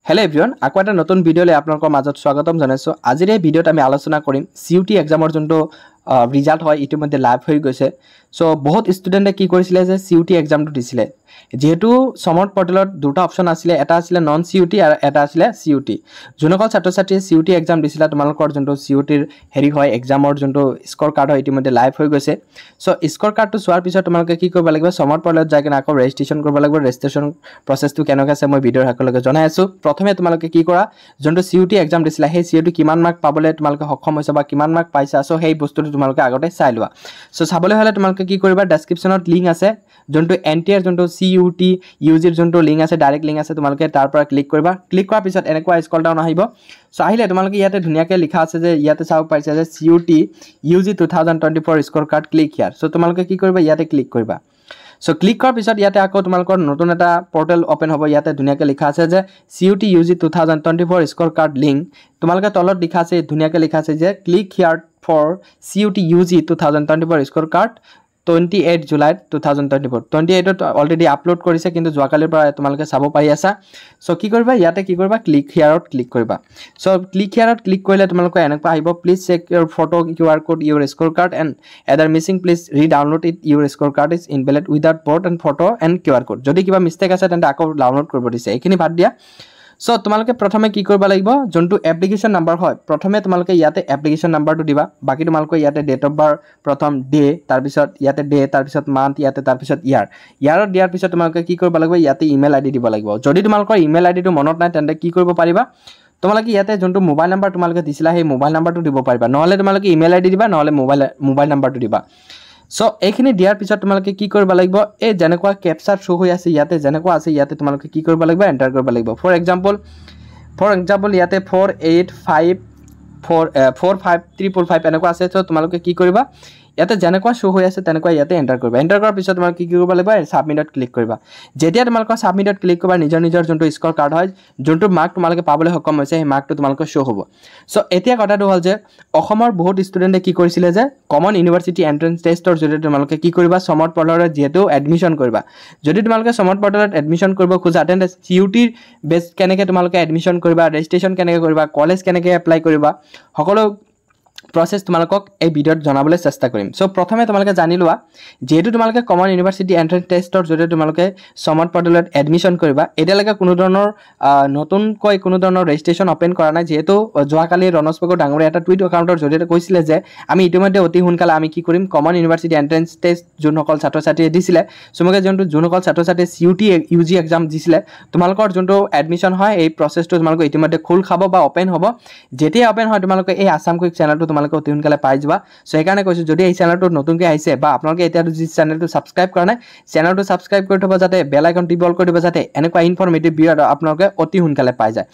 Hello everyone আকৌ এটা নতুন ভিডিঅ'লৈ আপোনালোকৰ মাজত স্বাগতম জনাইছো। আজিৰ এই ভিডিঅ'ত আমি আলোচনা কৰিম CUT এক্সামৰ যোনটো ৰিজাল্ট হয় ইতিমধ্যে লাইভ হৈ গৈছে। সো বহুত ষ্টুডেন্টে কি কৰিছিলে যে CUT এক্সামটো দিছিলে। যেহেতু সমৰ্থ পৰ্টেলত দুটা অপচন আছিল, এটা আছিল নন CUT আৰু এটা আছিল CUT। যোনসকল ছাত্ৰ-ছাত্ৰীয়ে CUT এক্সাম দিছিলে তোমালোকৰ যোনটো CUTৰ হেৰি হয় এক্সামৰ যোনটো স্ক'ৰ কাৰ্ড হয় ইতিমধ্যে লাইভ হৈ গৈছে। সো স্ক'ৰ কাৰ্ডটো চোৱাৰ পিছত তোমালোকে কি কৰিব লাগিব, সমৰ্থ পৰ্টেলত যাই কিনে আকৌ ৰেজিষ্ট্ৰেশ্যন কৰিব লাগিব। ৰেজিষ্ট্ৰেশ্যন প্ৰচেছটো কেনেকৈ আছে মই ভিডিঅ'ৰ শেষলৈকে জনাই আছো। প্ৰথমে তোমালোকে কি কৰা, যোনটো CUT এক্সাম দিছিলা সেই CUT কিমান মাৰ্ক পাবলৈ তোমালোকে সক্ষম হৈছে বা কিমান মাৰ্ক পাইছা, সো সেই বস্তুটো তোমালোকে আগতে চাই লোৱা। সো চাবলৈ হ'লে তোমালোকে কি কৰিবা, ডেছক্ৰিপশ্যনত লিংক আছে, যোনটো NTR যোনটো CUT UGৰ যোনটো লিংক আছে, ডাইৰেক্ট লিংক আছে, তোমালোকে তাৰ পৰা ক্লিক কৰিবা। ক্লিক কৰাৰ পিছত এনেকুৱা স্ক্ৰল ডাউন আহিব। সো আহিলে তোমালোকে ইয়াতে ধুনীয়াকৈ লিখা আছে যে ইয়াতে চাব পাইছে যে CUT UG 2024 score card click here. So তোমালোকে কি কৰিবা, ইয়াতে ক্লিক কৰিবা। সো ক্লিক কৰাৰ পিছত ইয়াতে আকৌ তোমালোকৰ নতুন এটা পৰ্টেল ওপেন হ'ব। ইয়াতে ধুনীয়াকৈ লিখা আছে যে CUT UG 2024 score card link. তোমালোকে তলত লিখা আছে, ধুনীয়াকৈ লিখা আছে যে click here for CUT UG 2024 score card 28 July 2024। 28ত অলৰেডি আপলোড কৰিছে, কিন্তু যোৱাকালিৰ পৰা তোমালোকে চাব পাৰি আছা। সো কি কৰিবা, ইয়াতে কি কৰিবা, ক্লিক হিয়াৰত ক্লিক কৰিবা। সো ক্লিক হিয়াৰত ক্লিক কৰিলে তোমালোকে এনেকুৱা আহিব, please check your photo QR code your score card and either missing please redownload it your score card is invalid without board and photo and QR code. যদি কিবা mistake আছে তেন্তে আকৌ ডাউনলোড কৰিব দিছে, এইখিনি বাদ দিয়া। সো তোমালোকে প্ৰথমে কি কৰিব লাগিব, যোনটো এপ্লিকেশ্যন নাম্বাৰ হয় প্ৰথমে তোমালোকে ইয়াতে এপ্লিকেশ্যন নাম্বাৰটো দিবা। বাকী তোমালোকে ইয়াতে ডেট অফ বাৰ্থ প্ৰথম ডে, তাৰপিছত ইয়াতে ডে, তাৰপিছত মান্থ, ইয়াতে তাৰপিছত ইয়াৰত দিয়াৰ পিছত তোমালোকে কি কৰিব লাগিব, ইয়াতে ইমেইল ID দিব লাগিব। যদি তোমালোকৰ ইমেইল IDটো মনত নাই তেন্তে কি কৰিব পাৰিবা, তোমালোকে ইয়াতে যোনটো মোবাইল নাম্বাৰ তোমালোকে দিছিলা সেই মোবাইল নাম্বাৰটো দিব পাৰিবা, নহ'লে তোমালোকে ইমেইল ID দিবা, নহ'লে মোবাইল নাম্বাৰটো দিবা। সো এইখিনি দিয়াৰ পিছত তোমালোকে কি কৰিব লাগিব, এই যেনেকুৱা কেপচাৰ শ্ব' হৈ আছে ইয়াতে যেনেকুৱা আছে ইয়াতে তোমালোকে কি কৰিব লাগিব, এণ্টাৰ কৰিব লাগিব। ফৰ এক্সাম্পল ইয়াতে 48545 এনেকুৱা আছে। সো তোমালোকে কি কৰিবা, ইয়াতে যেনেকুৱা শ্ব' হৈ আছে তেনেকুৱা ইয়াতে এণ্টাৰ কৰিবা। এণ্টাৰ কৰাৰ পিছত তোমালোকে কি কৰিব লাগিব, ছাবমিটত ক্লিক কৰিবা। যেতিয়া তোমালোকৰ ছাবমিটত ক্লিক কৰিবা, নিজৰ যোনটো স্ক'ৰ কাৰ্ড হয়, যোনটো মাৰ্ক তোমালোকে পাবলৈ সক্ষম হৈছে সেই মাৰ্কটো তোমালোকৰ শ্ব' হ'ব। সো এতিয়া কথাটো হ'ল যে অসমৰ বহুত ষ্টুডেণ্টে কি কৰিছিলে যে কমন ইউনিভাৰ্চিটি এণ্ট্ৰেন্স টেষ্টৰ জৰিয়তে তোমালোকে কি কৰিবা, সমৰ্থ পৰ্টেলত যিহেতু এডমিশ্যন কৰিবা। যদি তোমালোকে সমৰ্থ পৰ্টেলত এডমিশ্যন কৰিব খোজা তেন্তে CUTৰ বেছ কেনেকৈ তোমালোকে এডমিশ্যন কৰিবা, ৰেজিষ্ট্ৰেশ্যন কেনেকৈ কৰিবা, কলেজ কেনেকৈ এপ্লাই কৰিবা, সকলো প্ৰচেছ তোমালোকক এই ভিডিঅ'ত জনাবলৈ চেষ্টা কৰিম। সো প্ৰথমে তোমালোকে জানি লোৱা, যেহেতু তোমালোকে কমন ইউনিভাৰ্চিটি এণ্ট্ৰেন্স টেষ্টৰ জৰিয়তে তোমালোকে সমৰ্থ পৰ্টেলত এডমিশ্যন কৰিবা, এতিয়ালৈকে কোনো ধৰণৰ নতুনকৈ কোনো ধৰণৰ ৰেজিষ্ট্ৰেশ্যন অপেন কৰা নাই। যিহেতু যোৱাকালি ৰণজ পেগুৰ ডাঙৰীয়া এটা টুইট একাউণ্টৰ জৰিয়তে কৈছিলে যে আমি ইতিমধ্যে অতি সোনকালে আমি কি কৰিম, কমন ইউনিভাৰ্চিটি এণ্ট্ৰেন্স টেষ্ট যোনসকল ছাত্ৰ-ছাত্ৰীয়ে দিছিলে, চমুকৈ যোনসকল ছাত্ৰ-ছাত্ৰীয়ে CUT UG এক্সাম দিছিলে, তোমালোকৰ যোনটো এডমিশ্যন হয় এই প্ৰচেছটো তোমালোকে ইতিমধ্যে খোল খাব বা অপেন হ'ব। যেতিয়া অপেন হয় তোমালোকে এই আছাম কুইক চেনেলটো তোমালোকে অতি সোনকালে পাই যাবা। সো সেইকাৰণে কৈছোঁ, যদি এই চেনেলটোত নতুনকৈ আহিছে বা আপোনালোকে এতিয়া যি চেনেলটো ছাবস্ক্ৰাইব কৰা নাই, চেনেলটো ছাবস্ক্ৰাইব কৰি থ'ব, যাতে বেল আইকনটি অল কৰি দিব, যাতে এনেকুৱা ইনফৰ্মেটিভ ভিডিঅ' আপোনালোকে অতি সোনকালে পাই যায়।